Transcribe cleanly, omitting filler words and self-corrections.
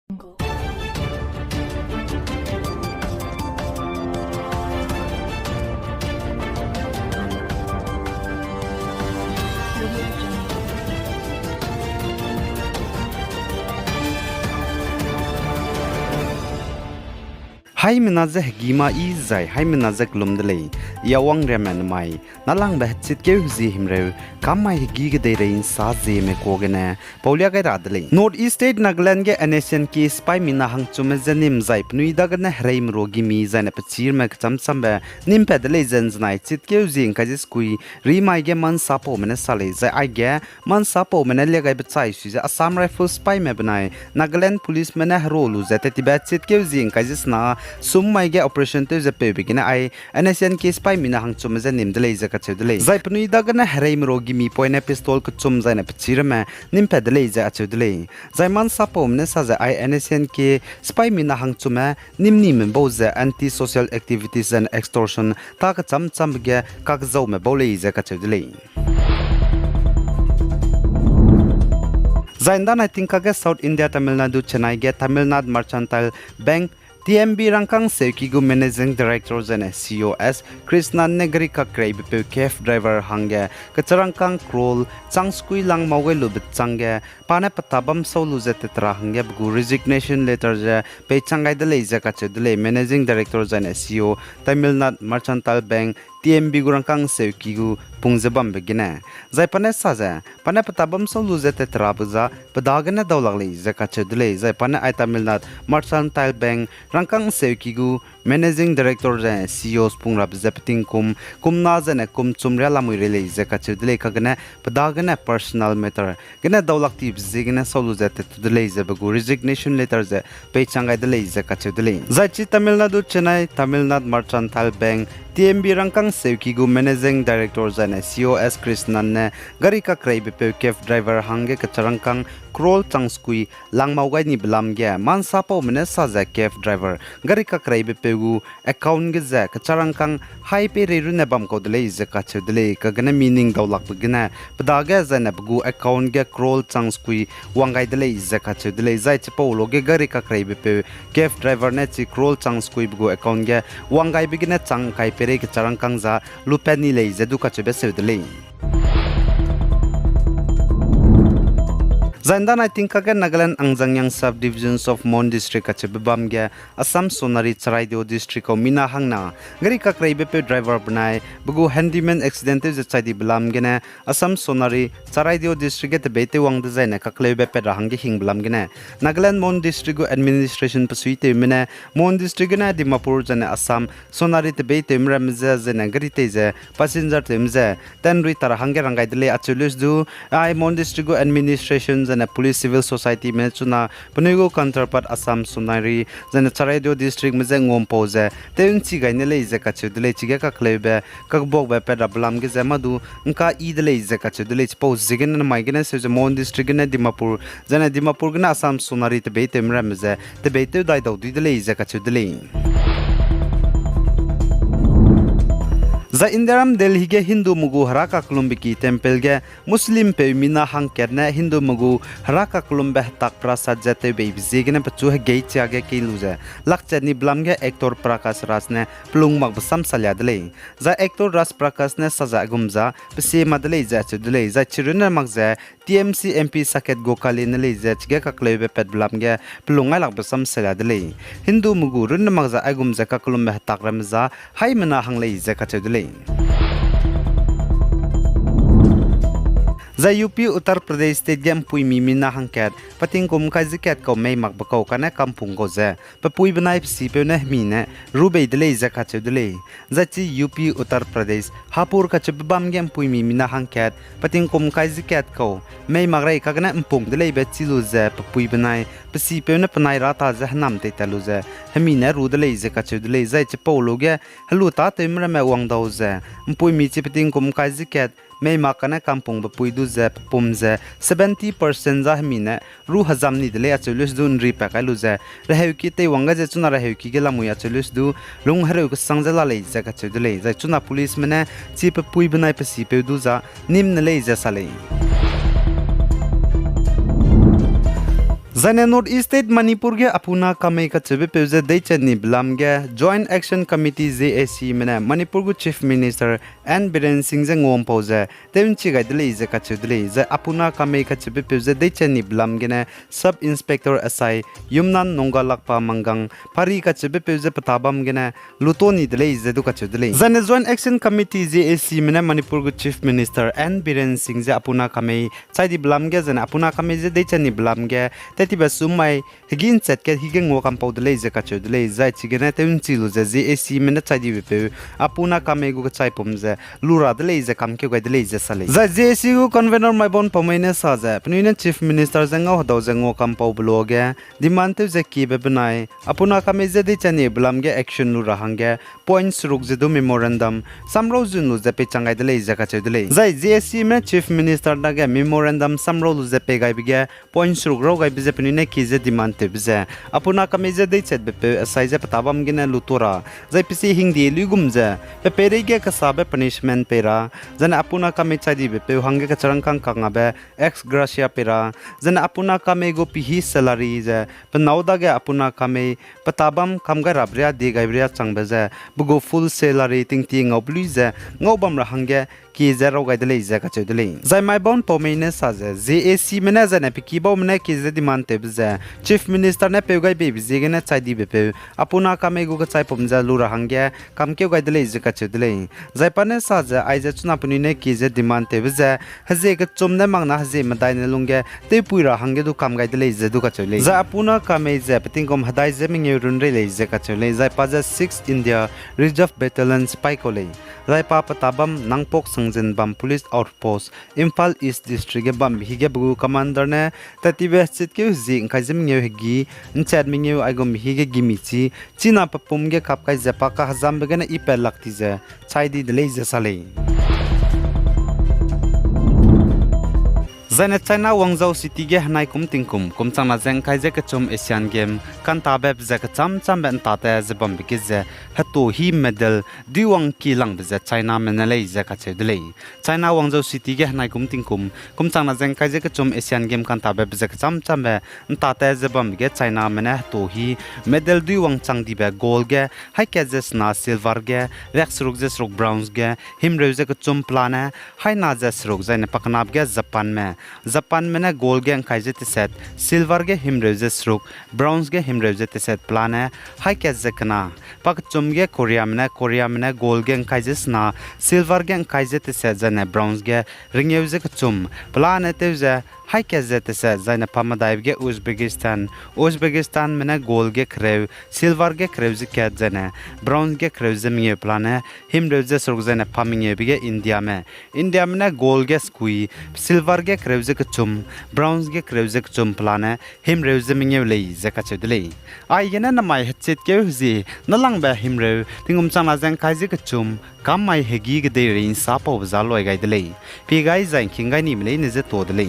Hai menaza gima izai hai menaza glumdalei yawang remen mai nalang bah chit ke zi himre kamai gi ge dei rein sa Zeme kogene paulia ga radlei North East State Nagaland ge NSA ki spy mina hang chume zanim zai pnui daga na hreim rogi mi zana pachir me chamcham ba nim pedale zens nai chit ke zi ka jis kui ri mai ge man sapo mena sale zai ai ge man sapo mena le ga bchai su za Assam Rifle spy me banai Nagaland police mena rolu zate tiba chit ke zi ka jis na sum mai ge operation te je pe bigina ai NSA ki spy mina hang chum za nim dele za ka chudele zai pnui daga na hreim rogi mi poina pistol ka chum za na pchir me nim pedale za chudele zai man sapo mena sa za ai NSA ki spy mina hang chume nim nim bo za anti social activities and extortion ta ka cham cham ge ka zo me bo le za ka chudele Zaindan I think aga South India Tamil Nadu Chennai ge Tamil Nadu Mercantile Bank TMB Rangkang Sekigu Managing Director and COS Krishna Negri ka Krebe Kef Driver Hange Kacharangkang Krol Changskui Lang Mawe Lubit Change Pane Patabam Solu Zetetra Hange Bgu Resignation Letter Je Pe Changai de Leza Kachudele Managing Director and CEO Tamil Nadu Mercantile Bank TMB Gurangkang Sekigu Pungzabam begine Zai pane saza pane patabam solu zetetra buza padagana dawlagle zakachudele zai pane ai Tamil Nadu Mercantile Bank Rangkang Sekigu Managing Director and CEO Pungrab Zapating kum nazane kum chumria lamui rele zakachudele kagane padagana personal matter gana dawlakti zigana solu zetetudele zabagu resignation letter ze pe changai dele zakachudele zai chi Tamil Nadu Chennai Tamil Nadu Mercantile Bank TMB Rangkang Sekigu Managing Director and COS Krishna ne gari ka kraibe pe kef driver hange ka charangkang Krol Changskui Langmau gai ni blam ge man sapo mene sa za kef driver gari ka kraibe pe gu account ge za ka charangkang hai pe re ru ne bam ko dele ze ka chudele ka gana meaning dawlak bgina pdaga za ne bgu account ge Krol Changskui wangai dele ze ka chudele zai chipo loge gari ka kraibe pe kef driver ne chi Krol Changskui bgu account ge wangai bgina chang kai pe re ka charangkang za lupani le ze du ka chebe sevdele Zandan I think again Nagaland Angjangyang subdivisions of Mon district achebam ge Assam Sonari Charaidio district o mina hangna gari ka kraibe pe driver banai bugu handyman accident je chaidi blam gene Assam Sonari Charaidio district te bete wang de zaina ka klebe pe rahang ge hing blam gene Nagaland Mon district administration pasuite mine Mon district na Dimapur jane Assam Sonari te bete mramza jane gari te je passenger temze ten rui tar hange rangai dele achulus du ai Mon district administration and police civil society me chuna punigo counterpart Assam Sonari jana Charaidio district me ngom pose teun chi gaine le je ka chudle chi ka klebe ka bok ba pe dablam ge zamadu nka idle je ka chudle po zigen na maigena se Mon district na Dimapur jana Dimapur gna Assam Sonari te be temra me je te be te dai dau dile je ka chudle Za Indiram Delhi ge Hindu mugu haraka kulumbiki temple ge Muslim pe mina hang kerna Hindu mugu haraka kulumbe tak prasad jate be bizigene pachu ge geicha ge kiluze lakchani blam ge actor Prakash Raj ne plung mak basam salyadle za actor Raj Prakash ne saza gumza pse madle za chudle za chiruna mak za TMC MP Saket Gokali ne le za chge ka klebe pet blam ge plunga lak basam salyadle Hindu mugu run mak za agum za ka kulumbe tak ramza hai mana hang le za ka chudle Za UP Uttar Pradesh State Game Pui Mimina Hangkat Pating kum ka zikat ko may magbakaw ka na kampung ko za Papui banay psipe na hmine Rubay delay za kacho delay Za chi UP Uttar Pradesh Hapur ka chababam game Pui Mimina Hangkat Pating kum ka zikat ko may magray ka na mpung delay bet silu za Papui banay psipe na panay rata za hanam te talu za Hmine ru delay za kacho delay Za chi paulo ge haluta temra me wang daw za Mpui mi chi pating kum ka zikat may makana kampung bapui du ze pum ze 70% za hmine ru hazam ni dele achulus dun ri pakalu ze rehew ki te wanga je chuna rehew ki gela muya achulus du lung harew ka sangzala le ze ka chudule za chuna police mena chi pui banai pasi pe du za nim ne le ze sale Zane North East State Manipur ge apuna kamei ka chebe peuze dei chani blam ge Joint Action Committee JAC mena Manipur gu Chief Minister N Biren Singh je ngom pause temchi ga dele je ka chudle je apuna kamei ka chebe peuze dei chani blam ge ne Sub Inspector Asai Yumnan Nonga lakpa mangang pari ka chebe peuze patabam ge ne lutoni dele je du ka chudle Zane Joint Action Committee JAC mena Manipur gu Chief Minister N Biren Singh je apuna kamei chaidi blam ge zane apuna kamei je dei chani blam ge tiba sumai higin set ke higeng wo kam powdle je ka chodle zai chigena teun chilu je JAC mena chadi bepe apuna kame gu chai pomje lura dle je kam ke gaidle je sale zai JAC gu convener mai bon pomaine sa je pnuina Chief Minister zenga hodaw zengo kam paw bloge demand te je ki be banai apuna kame je de chani blam ge action lu rahange points ruk je do memorandum samro jun lu je pe changai dle je ka chodle zai JAC me Chief Minister da ge memorandum samro lu je pe gai bige points ruk ro gai bije pnine kize demand te bije apuna kameze dei chet bepe asaize patabam gina lutura zai pisi hingdi lugum je pepere ge kasabe punishment pera jana apuna kame chadi bepe hange ka charangkang kangabe ex gracia pera jana apuna kame go pihi salary je panauda ge apuna kame patabam kamga rabria de gaibria changbeje bugo full salary tingti ngoblu je ngobam ra hange ki zero gaidle je ka chodle zai mai bon pomene saje JAC mena jana pikibo mena kize demand te bje Chief Minister ne peugai be bje gena chaidi bepe apuna kame gu ka chai pomja lura hangya kamke gaidle je ka chodle zai pane saje aije chuna puni ne kize demand te bje haje ka chomna mangna haje madai ne lungge te puira hangge du kam gaidle je du ka chodle za apuna kame je patingkom hadai je ming run re le je ka chodle zai pa 6 India Reserve Battalion spy kole zai pa patabam nangpok sangjen bam police outpost Imphal East District ge bam hige bu commander ne tatibe chit ke jing khajem nge higi nchat mingeu aigom hige gimichi china papum ge kapkai japa ka hazam be ne ipel lakti je chaidi dele je sale Zane China Wangzhou City ge hanai kum tingkum kumchangna jeng khai je kachum Asian Game kan ta beb je kacham cham ben ta te je bam bik je hato hi medal diwang ki lang je China menale je ka chedle China Wangzhou City ge hanai kum tingkum kumchangna jeng khai je kachum Asian Game kan ta beb je kacham cham be ta te je bam ge China mena hato hi medal diwang chang di be gold ge hai ke je na silver ge rex ruk je ruk bronze ge him re je kachum plana hai na je ruk jane paknab ge Japan mena gold ge khai je set silver ge himre je sruk bronze ge himre je set plana hai ke je kana pak chum ge Korea mena gold ge khai je sna silver ge khai je set jane bronze ge ringeu je chum plana te je hai ke je set jane pamadai ge Uzbekistan mena gold ge krev silver ge krev je ke jane bronze ge krev je mi plana himre je sruk jane paming ge India mena gold ge skui silver ge kreuze kchum bronze ge kreuze kchum plane him reuze mingeu lei zaka chedle ai gena na mai hchet ke zi nalang ba him reu tingum chana jang khai je kchum kam mai hegi ge de rein sa po za loi gai dele pi gai jang kingai ni mle ne je to dele